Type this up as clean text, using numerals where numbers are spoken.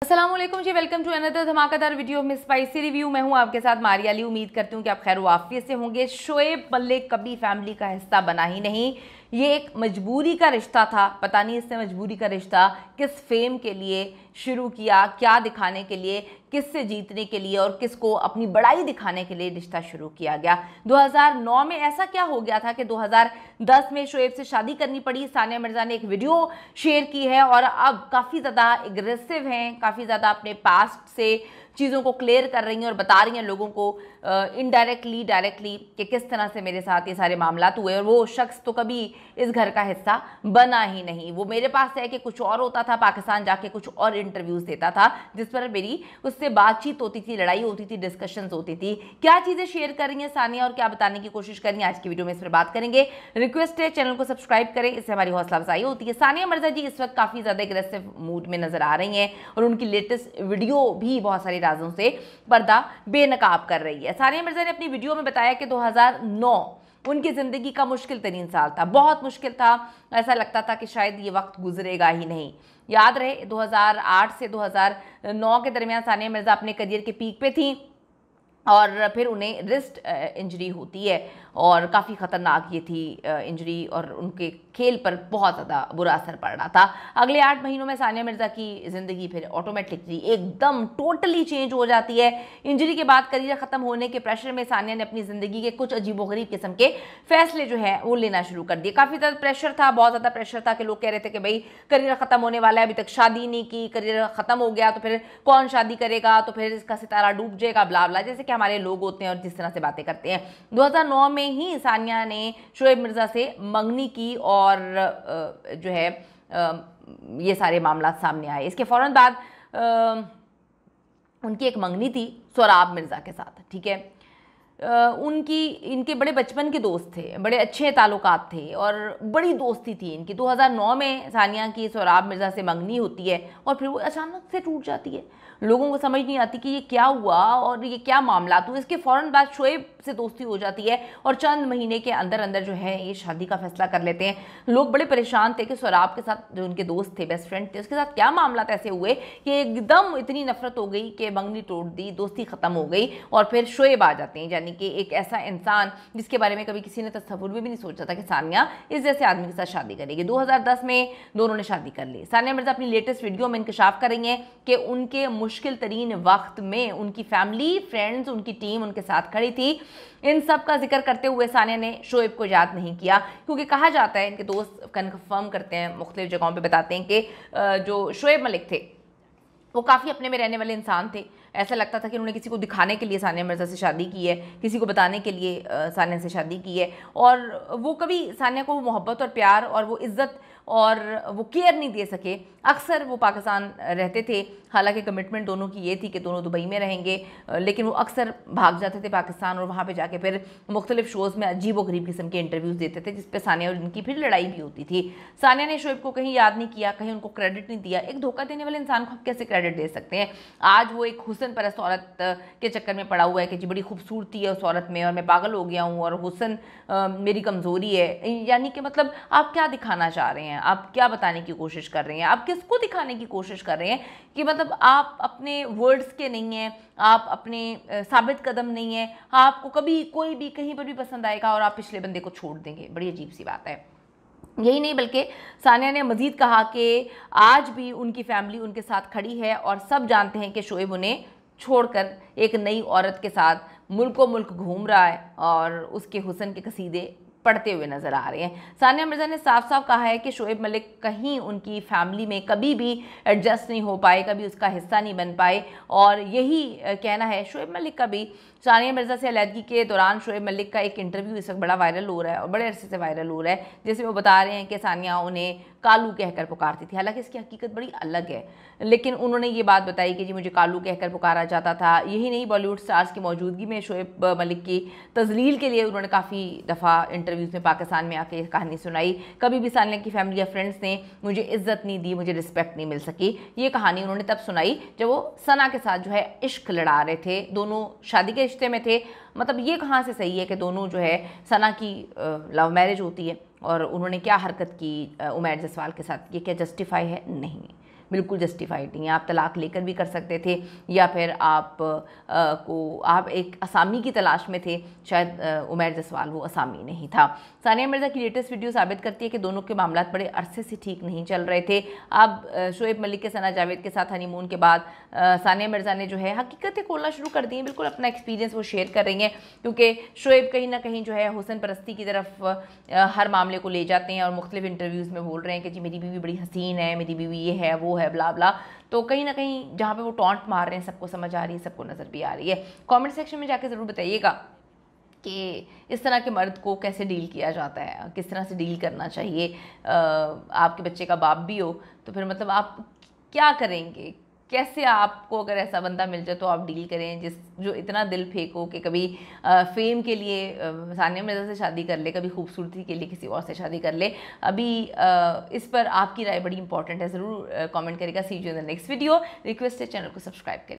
अस्सलामुअलैकुम जी, welcome to another धमाकेदार video में स्पाइसी रिव्यू। मैं हूं आपके साथ मारिया अली। उम्मीद करती हूं कि आप खैर वाफियत से होंगे। शोएब मलिक कभी फैमिली का हिस्सा बना ही नहीं। ये एक मजबूरी का रिश्ता था। पता नहीं इसने मजबूरी का रिश्ता किस फेम के लिए शुरू किया, क्या दिखाने के लिए, किससे जीतने के लिए और किसको अपनी बड़ाई दिखाने के लिए रिश्ता शुरू किया गया। 2009 में ऐसा क्या हो गया था कि 2010 में शोएब से शादी करनी पड़ी। सानिया मिर्जा ने एक वीडियो शेयर की है और अब काफ़ी ज़्यादा एग्रेसिव हैं, काफ़ी ज़्यादा अपने पास्ट से चीज़ों को क्लियर कर रही हैं और बता रही हैं लोगों को इनडायरेक्टली डायरेक्टली कि किस तरह से मेरे साथ ये सारे मामला हुए। और वो शख्स तो कभी इस घर का हिस्सा बना ही नहीं। वो मेरे पास है कि कुछ और होता था, पाकिस्तान जाके कुछ और इंटरव्यूज़ देता था जिस पर मेरी उससे बातचीत होती थी, लड़ाई होती थी, डिस्कशंस होती थी। क्या चीज़ें शेयर कर रही हैं सानिया और क्या बताने की कोशिश कर रही हैं, आज की वीडियो में इस पर बात करेंगे। रिक्वेस्ट है चैनल को सब्सक्राइब करें, इससे हमारी हौसला अफजाई होती है। सानिया मिर्जा जी इस वक्त काफ़ी ज़्यादा एग्रेसिव मूड में नजर आ रही हैं और उनकी लेटेस्ट वीडियो भी बहुत सारी राजों से पर्दा बेनकाब कर रही है। सानिया मिर्जा ने अपनी वीडियो में बताया कि 2009 उनकी ज़िंदगी का मुश्किल तरीन साल था, बहुत मुश्किल था। ऐसा लगता था कि शायद ये वक्त गुजरेगा ही नहीं। याद रहे 2008 से 2009 के दरमियान सानिया मिर्जा अपने करियर के पीक पे थी और फिर उन्हें रिस्ट इंजरी होती है और काफ़ी ख़तरनाक ये थी इंजरी और उनके खेल पर बहुत ज़्यादा बुरा असर पड़ रहा था। अगले 8 महीनों में सानिया मिर्ज़ा की ज़िंदगी फिर ऑटोमेटिकली एकदम टोटली चेंज हो जाती है। इंजरी के बाद करियर ख़त्म होने के प्रेशर में सानिया ने अपनी ज़िंदगी के कुछ अजीबोगरीब किस्म के फैसले जो है वो लेना शुरू कर दिए। काफ़ी ज़्यादा प्रेशर था, बहुत ज़्यादा प्रेशर था कि लोग कह रहे थे कि भाई करियर ख़त्म होने वाला है, अभी तक शादी नहीं की, करियर ख़त्म हो गया तो फिर कौन शादी करेगा, तो फिर इसका सितारा डूब जाएगा, ब्ला ब्ला, जैसे कि हमारे लोग होते हैं और जिस तरह से बातें करते हैं। 2009 में ही सानिया ने शोएब मिर्ज़ा से मंगनी की और जो है ये सारे मामला सामने आए। इसके फ़ौरन बाद उनकी एक मंगनी थी सोराब मिर्ज़ा के साथ, ठीक है। इनके बड़े बचपन के दोस्त थे, बड़े अच्छे ताल्लुकात थे और बड़ी दोस्ती थी इनकी। 2009 में सानिया की सोराब मिर्ज़ा से मंगनी होती है और फिर वो अचानक से टूट जाती है। लोगों को समझ नहीं आती कि ये क्या हुआ और ये क्या मामला। तो इसके फ़ौरन बाद शोएब से दोस्ती हो जाती है और चंद महीने के अंदर अंदर जो है ये शादी का फैसला कर लेते हैं। लोग बड़े परेशान थे कि सोराब के साथ जो उनके दोस्त थे, बेस्ट फ्रेंड थे, उसके साथ क्या मामला ऐसे हुए कि एकदम इतनी नफरत हो गई कि मंगनी तोड़ दी, दोस्ती ख़त्म हो गई और फिर शोएब आ जाते हैं, यानी कि एक ऐसा इंसान जिसके बारे में कभी किसी ने तस्वुर भी नहीं सोचा था कि सानिया इस जैसे आदमी के साथ शादी करेगी। 2010 में दोनों ने शादी कर ली। सानिया मिर्जा अपनी लेटेस्ट वीडियो में इंकशाफ कर रही हैं कि उनके मुश्किल तरीन वक्त में उनकी फैमिली, फ्रेंड्स, उनकी टीम उनके साथ खड़ी थी। इन सब का जिक्र करते हुए सानिया ने शोएब को याद नहीं किया, क्योंकि कहा जाता है, इनके दोस्त कन्फर्म करते हैं, मुख्तलिफ जगहों पे बताते हैं कि जो शोएब मलिक थे वो काफ़ी अपने में रहने वाले इंसान थे। ऐसा लगता था कि उन्होंने किसी को दिखाने के लिए सानिया मिर्ज़ा से शादी की है, किसी को बताने के लिए सानिया से शादी की है और वो कभी सानिया को मोहब्बत और प्यार और वो इज़्ज़त और वो केयर नहीं दे सके। अक्सर वो पाकिस्तान रहते थे, हालांकि कमिटमेंट दोनों की ये थी कि दोनों दुबई में रहेंगे, लेकिन वो अक्सर भाग जाते थे पाकिस्तान और वहाँ पे जाके फिर मुख्तलिफ शोज़ में अजीब व गरीब किस्म के इंटरव्यूज़ देते थे जिस पे सानिया और इनकी फिर लड़ाई भी होती थी। सानिया ने शोएब को कहीं याद नहीं किया, कहीं उनको क्रेडिट नहीं दिया। एक धोखा देने वाले इंसान को आप कैसे क्रेडिट दे सकते हैं? आज वो एक हुस्न परस्त औरत के चक्कर में पड़ा हुआ है कि जी बड़ी खूबसूरती है उस औरत में और मैं पागल हो गया हूँ और हुस्न मेरी कमज़ोरी है। यानी कि मतलब आप क्या दिखाना चाह रहे हैं, आप क्या बताने की कोशिश कर रहे हैं, आप किसको दिखाने की कोशिश कर रहे हैं कि मतलब आप अपने वर्ड्स के नहीं हैं, आप अपने साबित कदम नहीं हैं, आपको कभी कोई भी कहीं पर भी पसंद आएगा और आप पिछले बंदे को छोड़ देंगे। बड़ी अजीब सी बात है। यही नहीं बल्कि सानिया ने मज़ीद कहा कि आज भी उनकी फैमिली उनके साथ खड़ी है और सब जानते हैं कि शोएब उन्हें छोड़कर एक नई औरत के साथ मुल्क घूम रहा है और उसके हुस्न के कसीदे पढ़ते हुए नजर आ रहे हैं। सानिया मिर्जा ने साफ साफ कहा है कि शोएब मलिक कहीं उनकी फैमिली में कभी भी एडजस्ट नहीं हो पाए, कभी उसका हिस्सा नहीं बन पाए और यही कहना है शोएब मलिक का भी। सानिया मिर्जा से अलहदगी के दौरान शोएब मलिक का एक इंटरव्यू इस वक्त बड़ा वायरल हो रहा है और बड़े अरसे से वायरल हो रहा है, जिसमें वो बता रहे हैं कि सानिया उन्हें कालू कहकर पुकारती थी। हालांकि इसकी हकीकत बड़ी अलग है, लेकिन उन्होंने ये बात बताई कि जी मुझे कालू कहकर पुकारा जाता था। यही नहीं, बॉलीवुड स्टार्स की मौजूदगी में शोएब मलिक की तजलील के लिए उन्होंने काफ़ी दफ़ा इंटरव्यूज़ में पाकिस्तान में आके कहानी सुनाई। कभी भी सानिया की फैमिली या फ्रेंड्स ने मुझे इज्जत नहीं दी, मुझे रिस्पेक्ट नहीं मिल सकी। ये कहानी उन्होंने तब सुनाई जब वो सना के साथ जो है इश्क लड़ा रहे थे, दोनों शादी के रिश्ते में थे। मतलब ये कहाँ से सही है कि दोनों जो है सना की लव मैरिज होती है और उन्होंने क्या हरकत की उमैर जसवाल के साथ, ये क्या जस्टिफाई है? नहीं। बिल्कुल जस्टिफाइड नहीं है। आप तलाक लेकर भी कर सकते थे, या फिर आप एक असामी की तलाश में थे, शायद उमैर जसवाल वो असामी नहीं था। सानिया मिर्ज़ा की लेटेस्ट वीडियो साबित करती है कि दोनों के मामला बड़े अरसे से ठीक नहीं चल रहे थे। अब शोएब मलिक के सना जावेद के साथ हनीमून के बाद सानिया मिर्ज़ा ने जो है हकीकतें खोलना शुरू कर दी हैं, बिल्कुल अपना एक्सपीरियंस वो शेयर कर रही हैं, क्योंकि शोएब कहीं ना कहीं जो है हुसन परस्ती की तरफ हर मामले को ले जाते हैं और मुख्तलिफ इंटरव्यूज़ में बोल रहे हैं कि जी मेरी बीवी बड़ी हसीन है, मेरी बीवी ये है वो है, ब्ला ब्ला। तो कहीं ना कहीं जहाँ पे वो टॉन्ट मार रहे हैं सबको समझ आ रही है, सबको नज़र भी आ रही है। कमेंट सेक्शन में जाके ज़रूर बताइएगा कि इस तरह के मर्द को कैसे डील किया जाता है, किस तरह से डील करना चाहिए। आपके बच्चे का बाप भी हो तो फिर मतलब आप क्या करेंगे, कैसे आपको अगर ऐसा बंदा मिल जाए तो आप डील करें जो इतना दिल फेंको कि कभी फेम के लिए सानिया मिर्ज़ा से शादी कर ले, कभी खूबसूरती के लिए किसी और से शादी कर ले। अभी इस पर आपकी राय बड़ी इंपॉर्टेंट है, ज़रूर कमेंट करेगा। See you in the next video. Request है चैनल को सब्सक्राइब करें।